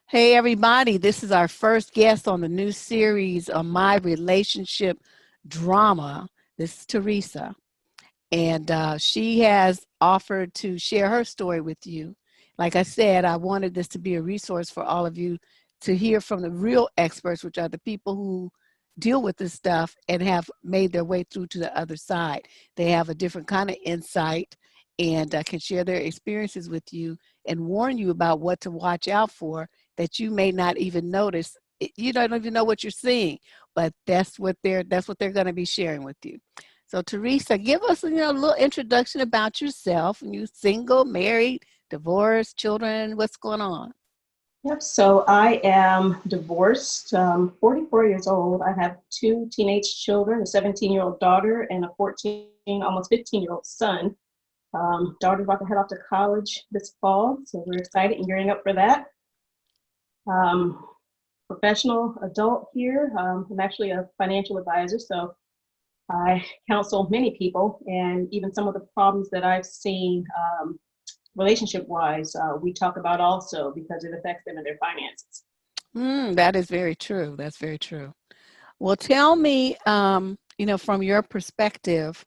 Hey, everybody, this is our first guest on the new series on my relationship drama. This is Theresa, and she has offered to share her story with you. Like I said, I wanted this to be a resource for all of you to hear from the real experts, which are the people who deal with this stuff and have made their way through to the other side. They have a different kind of insight and can share their experiences with you and warn you about what to watch out for that you may not even notice. You don't even know what you're seeing, but that's what they're going to be sharing with you. So Theresa, give us a little introduction about yourself. And you single, married, divorced, children, what's going on? Yep. So I am divorced, 44 years old. I have two teenage children, a 17-year-old daughter and a 14, almost 15-year-old son. Daughter's about to head off to college this fall, so we're excited and gearing up for that. Um, Professional adult here. I'm actually a financial advisor, so I counsel many people, and even some of the problems that I've seen relationship wise, we talk about also because it affects them and their finances. That is very true. That's very true. Well, tell me, from your perspective,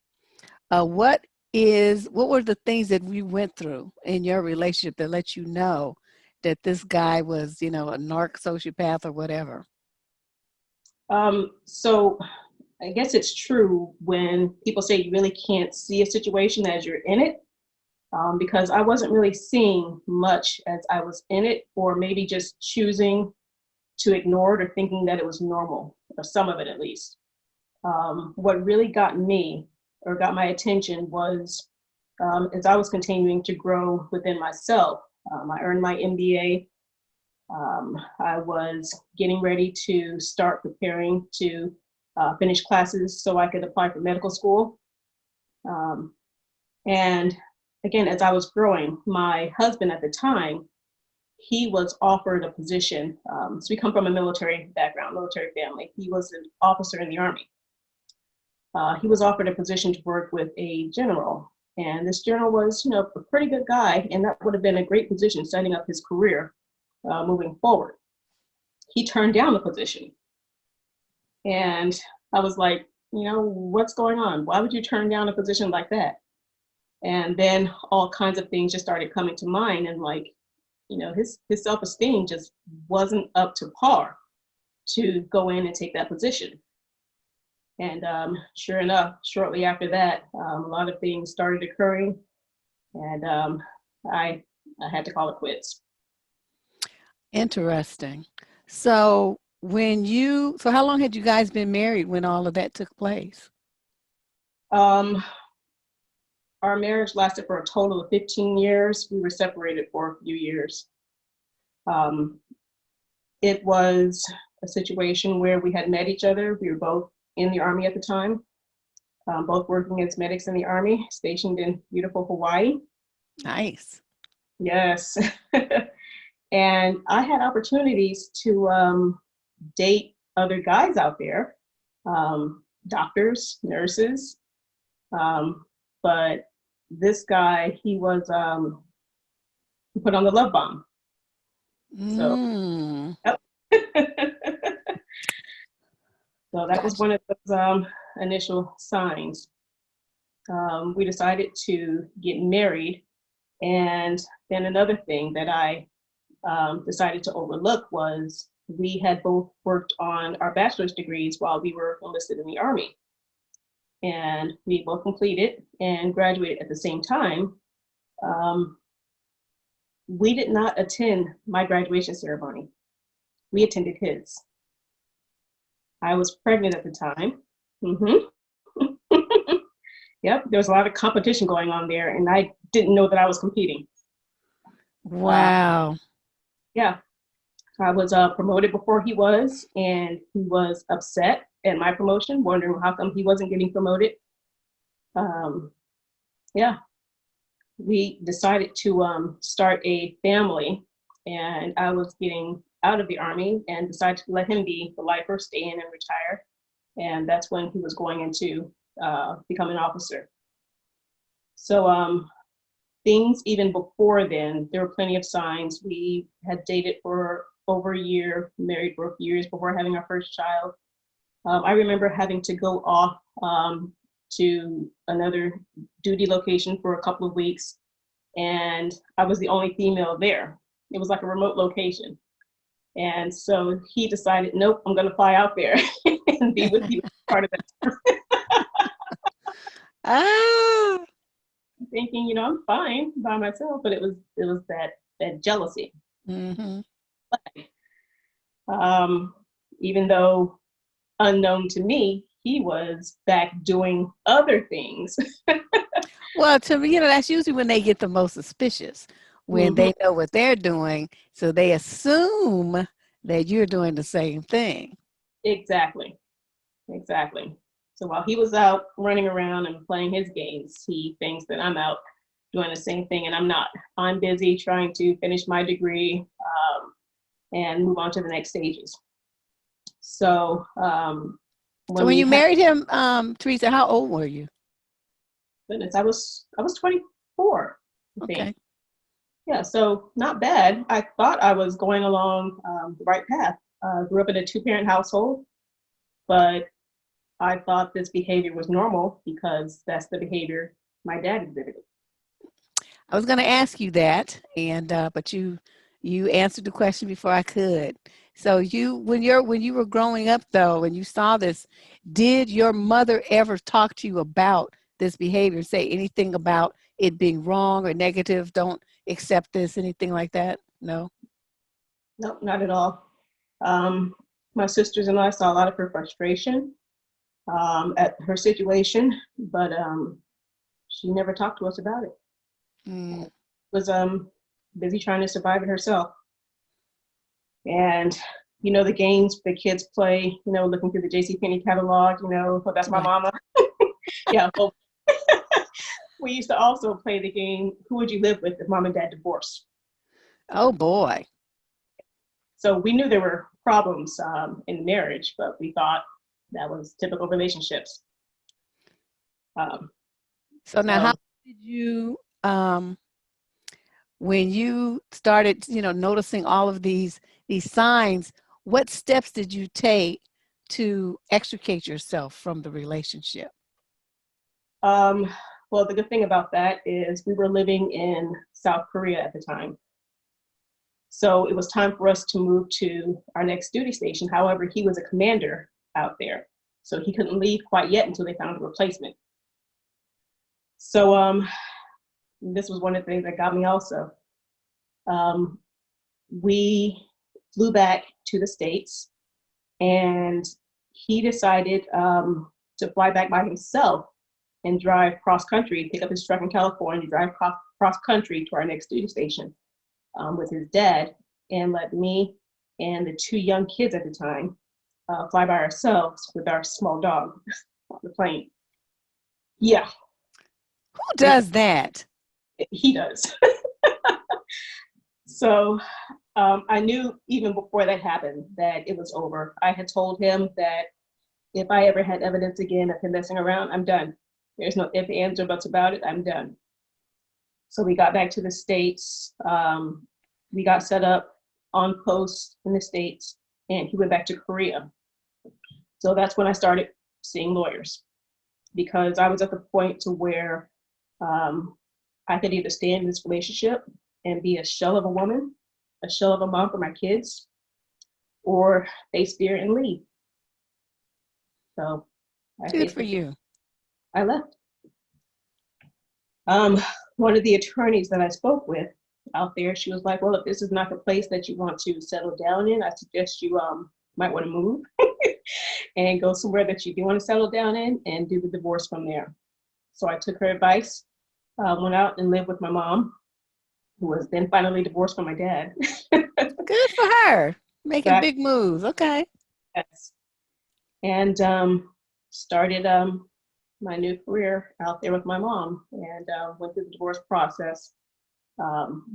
what were the things that we went through in your relationship that let you know that this guy was, a sociopath or whatever? So I guess it's true when people say you really can't see a situation as you're in it, because I wasn't really seeing much as I was in it, or maybe just choosing to ignore it or thinking that it was normal, or some of it at least. What really got me or got my attention was as I was continuing to grow within myself. I earned my MBA. I was getting ready to start preparing to finish classes so I could apply for medical school. Um, and again, as I was growing, my husband at the time, he was offered a position. So we come from a military background, military family. He was an officer in the Army. He was offered a position to work with a general. And this general was, a pretty good guy, and that would have been a great position setting up his career moving forward. He turned down the position. And I was like, what's going on? Why would you turn down a position like that? And then all kinds of things just started coming to mind, and like, his self-esteem just wasn't up to par to go in and take that position. And sure enough, shortly after that, a lot of things started occurring, and I had to call it quits. Interesting. So how long had you guys been married when all of that took place? Um, our marriage lasted for a total of 15 years. We were separated for a few years. Um, it was a situation where we had met each other. We were both in the Army at the time, both working as medics in the Army, stationed in beautiful Hawaii. Nice. Yes. And I had opportunities to date other guys out there, doctors, nurses. But this guy, he put on the love bomb. So, Mm, yep. So that was gotcha. one of those initial signs. We decided to get married. And then another thing that I decided to overlook was we had both worked on our bachelor's degrees while we were enlisted in the Army. And we both completed and graduated at the same time. Um, we did not attend my graduation ceremony. We attended his. I was pregnant at the time. Mm-hmm. Yep, there was a lot of competition going on there, and I didn't know that I was competing. Uh, Wow. yeah, I was promoted before he was, and he was upset at my promotion, wondering how come he wasn't getting promoted. Um, yeah, we decided to start a family, and I was getting out of the Army and decided to let him be the lifer, stay in and retire. And that's when he was going into become an officer. So things even before then, there were plenty of signs. We had dated for over a year, married for a few years before having our first child. I remember having to go off to another duty location for a couple of weeks, and I was the only female there. It was like a remote location. And so he decided, nope, I'm going to fly out there and be with you part of that. Ah. Thinking, I'm fine by myself, but it was that jealousy. Mm-hmm. Even though unknown to me, he was back doing other things. Well, to me, that's usually when they get the most suspicious, when they know what they're doing, so they assume that you're doing the same thing. Exactly. So while he was out running around and playing his games, he thinks that I'm out doing the same thing, and I'm not. I'm busy trying to finish my degree and move on to the next stages. So when you married him, Theresa, how old were you? Goodness, I was 24. I think. Okay. Yeah, so not bad. I thought I was going along the right path. Grew up in a 2-parent household, but I thought this behavior was normal because that's the behavior my dad exhibited. I was going to ask you that, and but you answered the question before I could. So when you were growing up, though, when you saw this, did your mother ever talk to you about this behavior? Say anything about it being wrong or negative? Don't accept this, anything like that? No. Nope, not at all. My sisters and I saw a lot of her frustration at her situation, but she never talked to us about it. Was busy trying to survive it herself. And the games the kids play, looking through the JCPenney catalog, oh, that's my mama. Yeah. Well, we used to also play the game, who would you live with if mom and dad divorced? Oh boy. So we knew there were problems in marriage, but we thought that was typical relationships. So now, how did you, when you started, noticing all of these signs, what steps did you take to extricate yourself from the relationship? Well, the good thing about that is we were living in South Korea at the time. So it was time for us to move to our next duty station. However, he was a commander out there, so he couldn't leave quite yet until they found a replacement. So this was one of the things that got me also. We flew back to the States, and he decided to fly back by himself and drive cross country, pick up his truck in California, drive cross country to our next duty station with his dad, and let me and the 2 young kids at the time fly by ourselves with our small dog on the plane. Yeah. Who does that? He does. So I knew even before that happened that it was over. I had told him that if I ever had evidence again of him messing around, I'm done. There's no ifs, ands, or buts about it. I'm done. So we got back to the States. We got set up on post in the States, and he went back to Korea. So that's when I started seeing lawyers, because I was at the point to where I could either stay in this relationship and be a shell of a woman, a shell of a mom for my kids, or face fear and leave. So Good for you. I left. One of the attorneys that I spoke with out there, she was like, well, if this is not the place that you want to settle down in, I suggest you might want to move and go somewhere that you do want to settle down in and do the divorce from there. So I took her advice, went out and lived with my mom, who was then finally divorced from my dad. Good for her. Making big moves. Okay. Yes. And started my new career out there with my mom, and went through the divorce process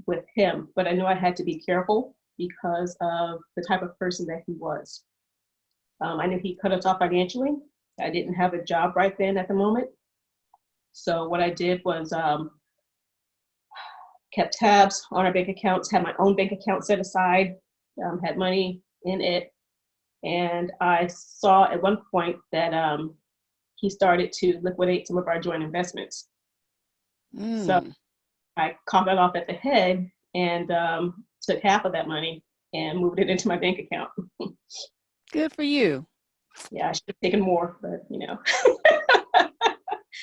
with him. But I knew I had to be careful because of the type of person that he was. I knew he cut us off financially. I didn't have a job right then at the moment. So what I did was kept tabs on our bank accounts, had my own bank account set aside had money in it. And I saw at one point that he started to liquidate some of our joint investments. So Mm. I caught it off at the head and took half of that money and moved it into my bank account. Good for you. Yeah, I should have taken more, but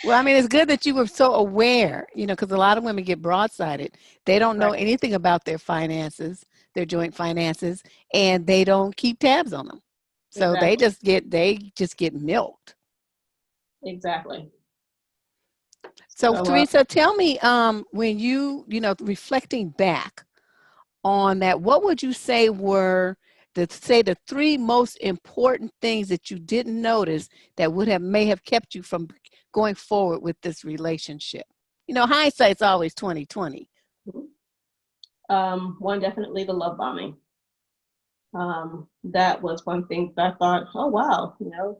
Well, I mean, it's good that you were so aware, because a lot of women get broadsided. They don't know right, anything about their finances, their joint finances, and they don't keep tabs on them. So exactly, they just get milked. exactly. So So Theresa, tell me, when reflecting back on that, what would you say were the three most important things that you didn't notice that may have kept you from going forward with this relationship? Hindsight's always 2020. one, definitely the love bombing. That was one thing that I thought, oh wow,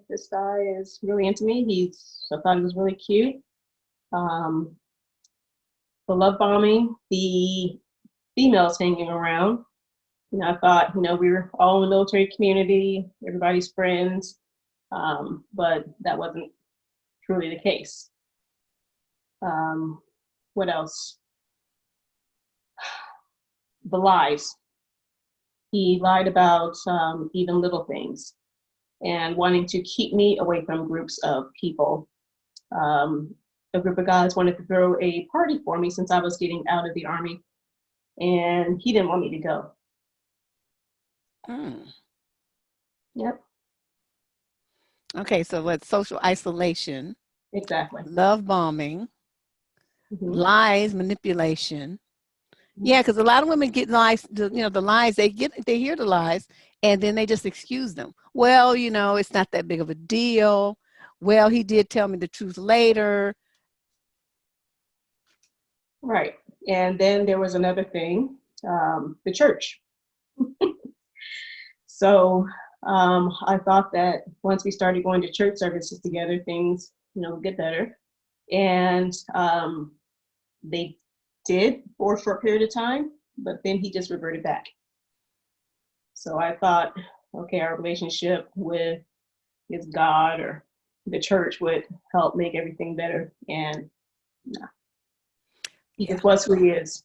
this guy is really into me. I thought he was really cute. Um, the love bombing, the females hanging around. I thought, we were all in the military community, everybody's friends, but that wasn't truly the case. What else? The lies. He lied about even little things and wanting to keep me away from groups of people. A group of guys wanted to throw a party for me since I was getting out of the Army, and he didn't want me to go. Mm. Yep, Okay, so let's social isolation, exactly. love bombing, Hmm. lies, manipulation. Yeah, because a lot of women get lies, the lies, they hear the lies and then they just excuse them. Well, it's not that big of a deal. Well, he did tell me the truth later. Right. And then there was another thing, the church. So I thought that once we started going to church services together, things, would get better. And they did for a short period of time, but then he just reverted back. So I thought, okay, our relationship with his God or the church would help make everything better. And no, he Yeah. just was who he is.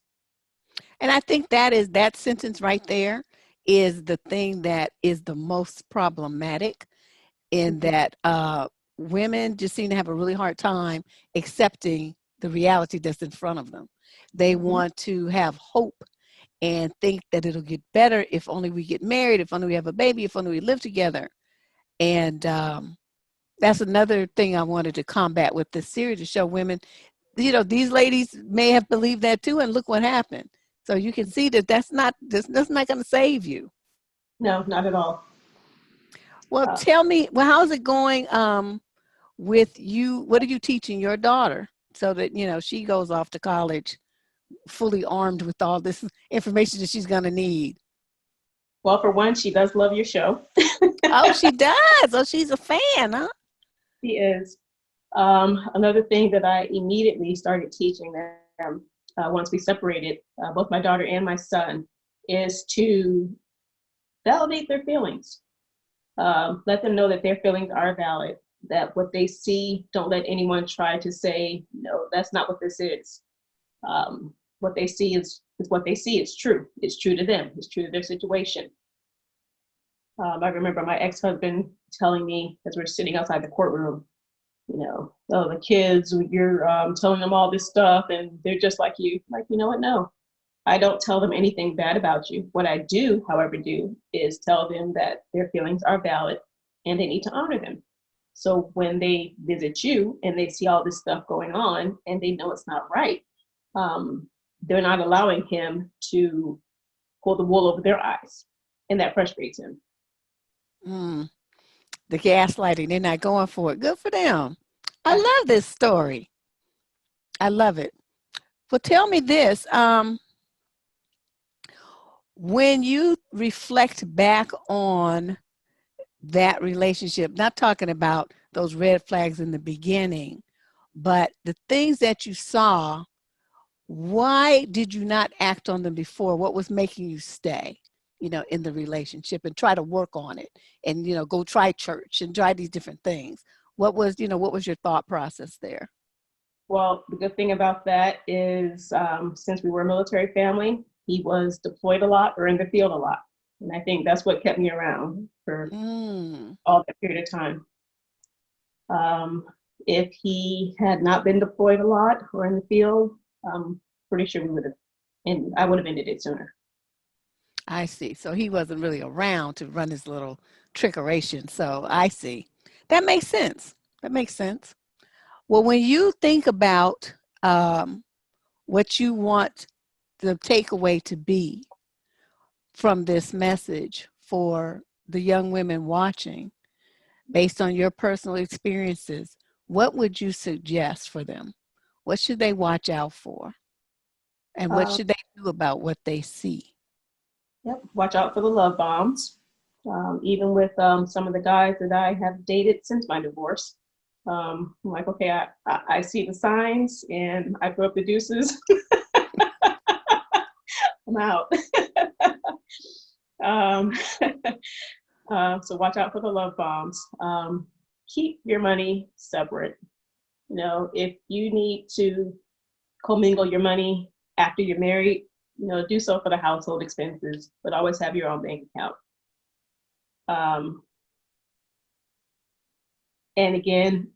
And I think that sentence right there is the thing that is the most problematic, in that women just seem to have a really hard time accepting the reality that's in front of them. They Mm-hmm. want to have hope and think that it'll get better if only we get married, if only we have a baby, if only we live together. And that's another thing I wanted to combat with this series, to show women, these ladies may have believed that too, and look what happened. So you can see that that's not going to save you. No, not at all. Well, Uh, tell me, well, how's it going with you? What are you teaching your daughter so that, she goes off to college fully armed with all this information that she's going to need? well, for one, she does love your show. Oh, she does. Oh, she's a fan, huh? She is. Another thing that I immediately started teaching them once we separated, both my daughter and my son, is to validate their feelings. Let them know that their feelings are valid, that what they see, don't let anyone try to say, no, that's not what this is. What they see is what they see. It's true. It's true to them. It's true to their situation. I remember my ex-husband telling me as we're sitting outside the courtroom, oh, the kids, you're telling them all this stuff and they're just like you. Like, you know what? No, I don't tell them anything bad about you. What I do, however, is tell them that their feelings are valid and they need to honor them. So when they visit you and they see all this stuff going on and they know it's not right, they're not allowing him to pull the wool over their eyes. And that frustrates him. Mm, the gaslighting, they're not going for it. Good for them. I love this story. I love it. Well, tell me this. When you reflect back on that relationship, not talking about those red flags in the beginning, but the things that you saw, why did you not act on them before? What was making you stay? in the relationship and try to work on it and, go try church and try these different things. What was your thought process there? Well, the good thing about that is since we were a military family, he was deployed a lot or in the field a lot. And I think that's what kept me around for all that period of time. If he had not been deployed a lot or in the field, I'm pretty sure I would have ended it sooner. I see. So he wasn't really around to run his little trickeration. So I see. That makes sense. Well, when you think about what you want the takeaway to be from this message for the young women watching, based on your personal experiences, what would you suggest for them? What should they watch out for? And what should they do about what they see? Yep, watch out for the love bombs. Even with some of the guys that I have dated since my divorce, I'm like, okay, I see the signs and I throw up the deuces. I'm out. So watch out for the love bombs. Keep your money separate. If you need to commingle your money after you're married, do so for the household expenses, but always have your own bank account. And again,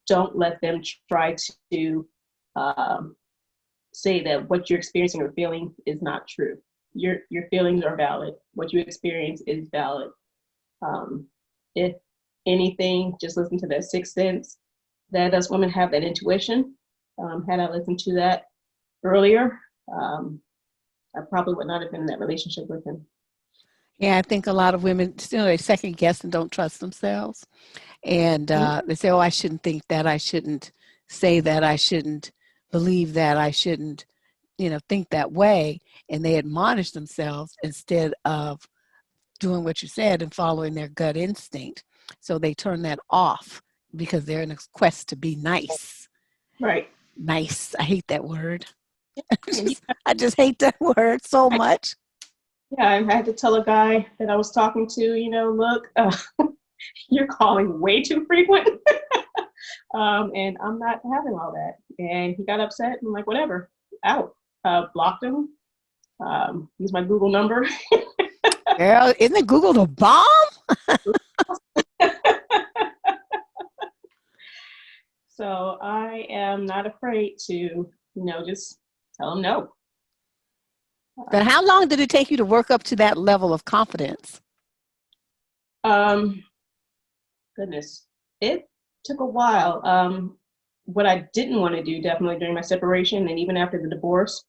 don't let them try to say that what you're experiencing or feeling is not true. Your feelings are valid. What you experience is valid. If anything, just listen to that sixth sense. That us women have that intuition. Had I listened to that earlier, I probably would not have been in that relationship with him. Yeah, I think a lot of women still they second guess and don't trust themselves. And they say, oh, I shouldn't think that. I shouldn't say that. I shouldn't believe that. I shouldn't, think that way. And they admonish themselves instead of doing what you said and following their gut instinct. So they turn that off because they're in a quest to be nice. Right. Nice. I hate that word. I just hate that word so much. Yeah, I had to tell a guy that I was talking to, look, you're calling way too frequent. And I'm not having all that. And he got upset and I'm like, whatever, out. Blocked him. Use my Google number. Girl, isn't Google the bomb? So I am not afraid to, just tell him no. But how long did it take you to work up to that level of confidence? Goodness, it took a while. What I didn't want to do definitely during my separation and even after the divorce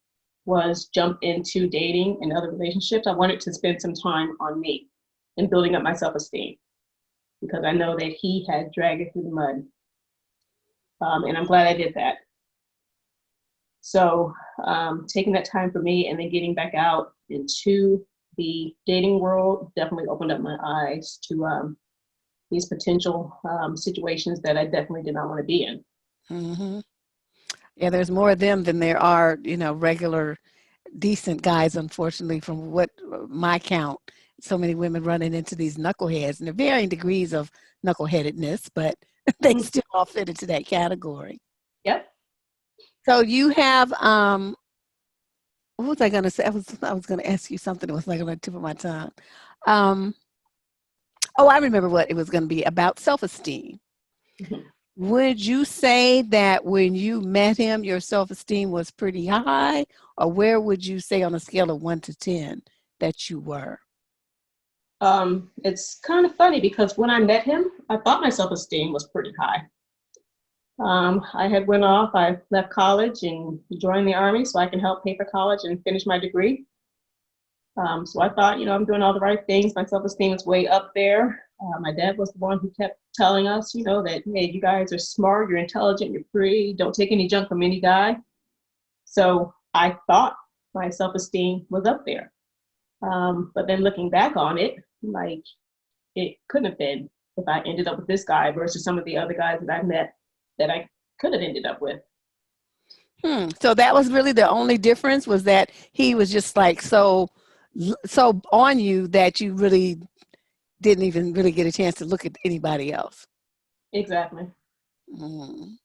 was jump into dating and other relationships. I wanted to spend some time on me and building up my self-esteem because I know that he had dragged it through the mud. And I'm glad I did that. So taking that time for me and then getting back out into the dating world definitely opened up my eyes to these potential situations that I definitely did not want to be in. Mm-hmm. Yeah, there's more of them than there are, regular decent guys, unfortunately, from what my count. So many women running into these knuckleheads, and they're varying degrees of knuckleheadedness, but they still all fit into that category. Yep. So you have, what was I going to say? I was going to ask you something that was like on the tip of my tongue. I remember what it was going to be about self-esteem. Mm-hmm. Would you say that when you met him, your self-esteem was pretty high, or where would you say on a scale of 1 to 10 that you were? It's kind of funny because when I met him, I thought my self-esteem was pretty high. I had went off, I left college and joined the Army so I can help pay for college and finish my degree. So I thought, I'm doing all the right things. My self-esteem is way up there. My dad was the one who kept telling us, that, hey, you guys are smart, you're intelligent, you're free, don't take any junk from any guy. So I thought my self-esteem was up there. But then looking back on it, like it couldn't have been if I ended up with this guy versus some of the other guys that I met that I could have ended up with. So that was really the only difference, was that he was just like so so on you that you really didn't even really get a chance to look at anybody else. Exactly. Mm,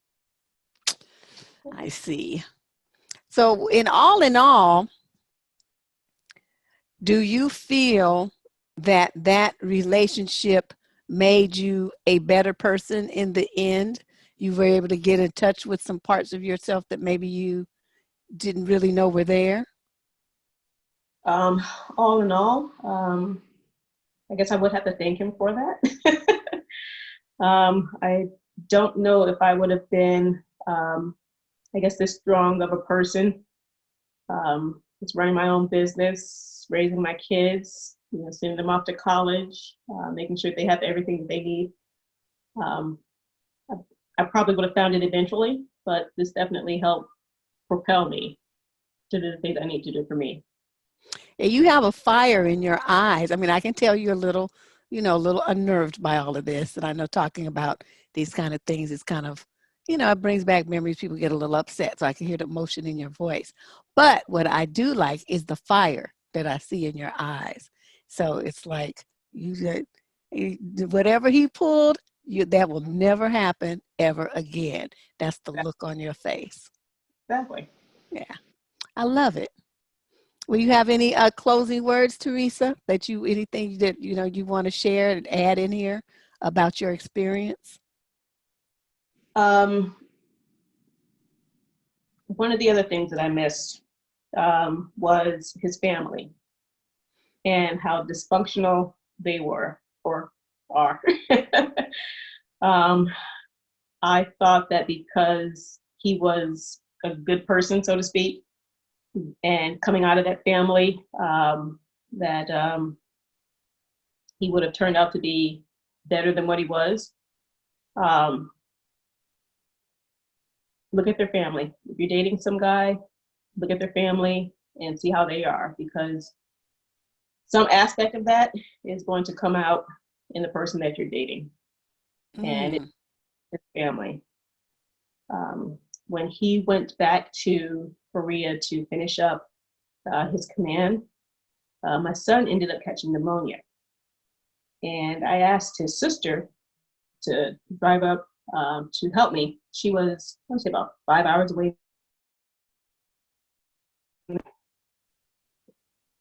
I see. So in all, do you feel that that relationship made you a better person in the end? You were able to get in touch with some parts of yourself that maybe you didn't really know were there? All in all, I guess I would have to thank him for that. I don't know if I would have been, I guess, this strong of a person. Just running my own business, raising my kids, sending them off to college, making sure they have everything they need. Um, I, I probably would have found it eventually, but this definitely helped propel me to do the things I need to do for me. And you have a fire in your eyes. I mean, I can tell you're a little, a little unnerved by all of this. And I know talking about these kind of things is kind of, it brings back memories. People get a little upset. So I can hear the emotion in your voice. But what I do like is the fire that I see in your eyes. So it's like whatever he pulled, that will never happen ever again. That's the look on your face. Exactly. Yeah, I love it. Will you have any closing words, Theresa, anything that, you want to share and add in here about your experience? Um, One of the other things that I missed was his family and how dysfunctional they were or are. um, I thought that because he was a good person, so to speak, and coming out of that family, that he would have turned out to be better than what he was. Um, Look at their family. If you're dating some guy, look at their family and see how they are, because some aspect of that is going to come out in the person that you're dating and Mm. his family. When he went back to Korea to finish up his command, my son ended up catching pneumonia. And I asked his sister to drive up to help me. She was, I would say, about 5 hours away.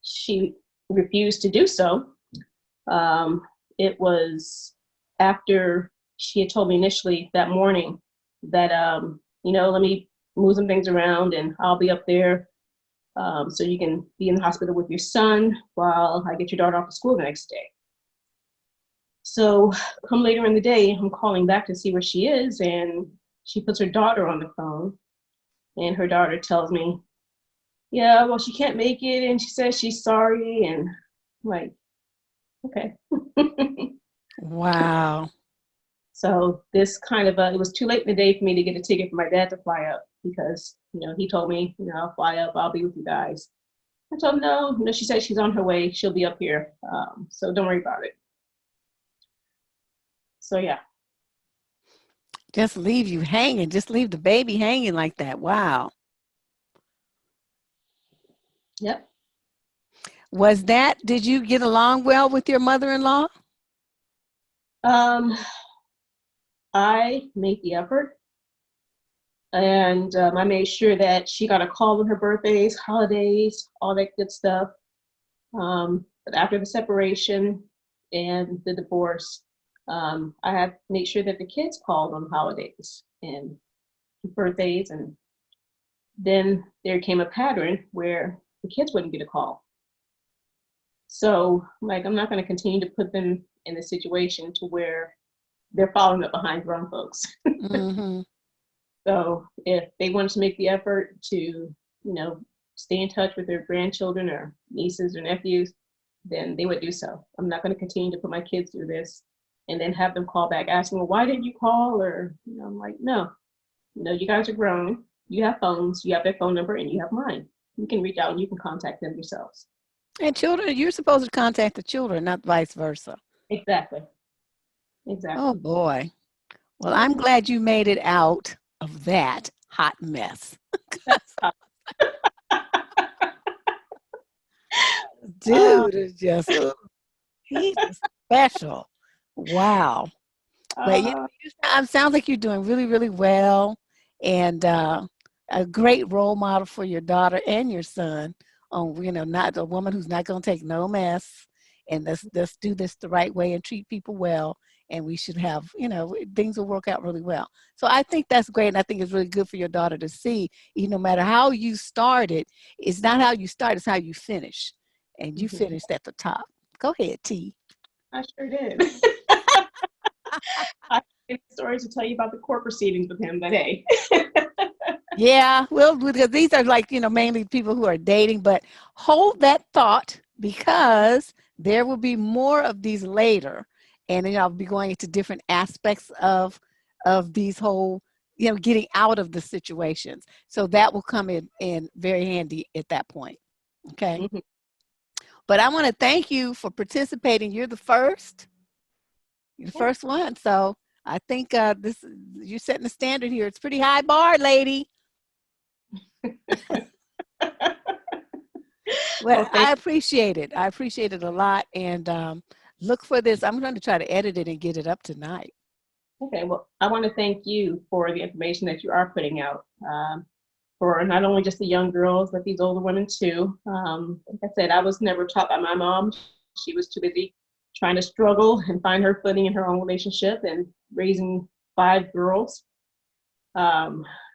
She refused to do so. It was after she had told me initially that morning that, let me move some things around and I'll be up there so you can be in the hospital with your son while I get your daughter off to school the next day. So come later in the day, I'm calling back to see where she is, and she puts her daughter on the phone, and her daughter tells me, yeah, well, she can't make it, and she says she's sorry, and I'm like, okay. Wow. So this kind of, it was too late in the day for me to get a ticket for my dad to fly up because, he told me, I'll fly up, I'll be with you guys. I told him, no, she said she's on her way, she'll be up here, so don't worry about it. So yeah. Just leave you hanging. Just leave the baby hanging like that. Wow. Yep. Did you get along well with your mother-in-law? I made the effort, and I made sure that she got a call on her birthdays, holidays, all that good stuff. But after the separation and the divorce, I had to make sure that the kids called on holidays and birthdays, and then there came a pattern where the kids wouldn't get a call. So, I'm not going to continue to put them in a situation to where they're following up behind grown folks. Mm-hmm. So if they wanted to make the effort to, stay in touch with their grandchildren or nieces or nephews, then they would do so. I'm not going to continue to put my kids through this and then have them call back asking, well, why didn't you call? Or, I'm like, no, you guys are grown. You have phones, you have their phone number, and you have mine. You can reach out and you can contact them yourselves. And children, you're supposed to contact the children, not vice versa. Exactly. Oh Exactly. boy. Well, I'm glad you made it out of that hot mess. dude is just, ooh, he's special. Wow. But sounds like you're doing really, really well, and a great role model for your daughter and your son. Not a woman who's not going to take no mess, and let's do this the right way and treat people well, and we should have, things will work out really well. So I think that's great, and I think it's really good for your daughter to see. No matter how you started, it's not how you start; it's how you finish, and you finished at the top. Go ahead, T. I sure did. I have stories to tell you about the court proceedings with him, but hey. Yeah, well, because these are like, mainly people who are dating, but hold that thought, because there will be more of these later. And then I'll be going into different aspects of these whole, getting out of the situations. So that will come in very handy at that point. Okay. Mm-hmm. But I want to thank you for participating. You're the first. You're the first one. So I think you're setting the standard here. It's pretty high bar, lady. Well, I appreciate it. I appreciate it a lot. And look for this. I'm going to try to edit it and get it up tonight. Okay. Well, I want to thank you for the information that you are putting out for not only just the young girls, but these older women too. Like I said, I was never taught by my mom. She was too busy trying to struggle and find her footing in her own relationship and raising 5 girls.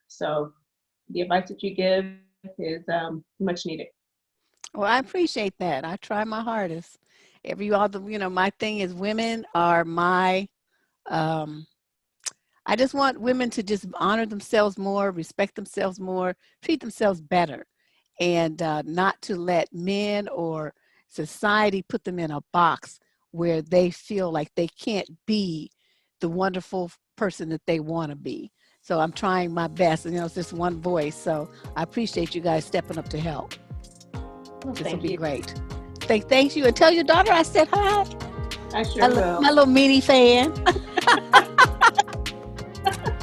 So the advice that you give is much needed. Well, I appreciate that. I try my hardest. My thing is women are my, I just want women to just honor themselves more, respect themselves more, treat themselves better, and not to let men or society put them in a box where they feel like they can't be the wonderful person that they want to be. So I'm trying my best. It's just one voice. So I appreciate you guys stepping up to help. Well, this will be great. Thank you. And tell your daughter I said hi. I sure will. My little mini fan.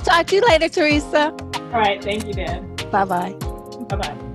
Talk to you later, Theresa. All right. Thank you, Deb. Bye-bye. Bye-bye.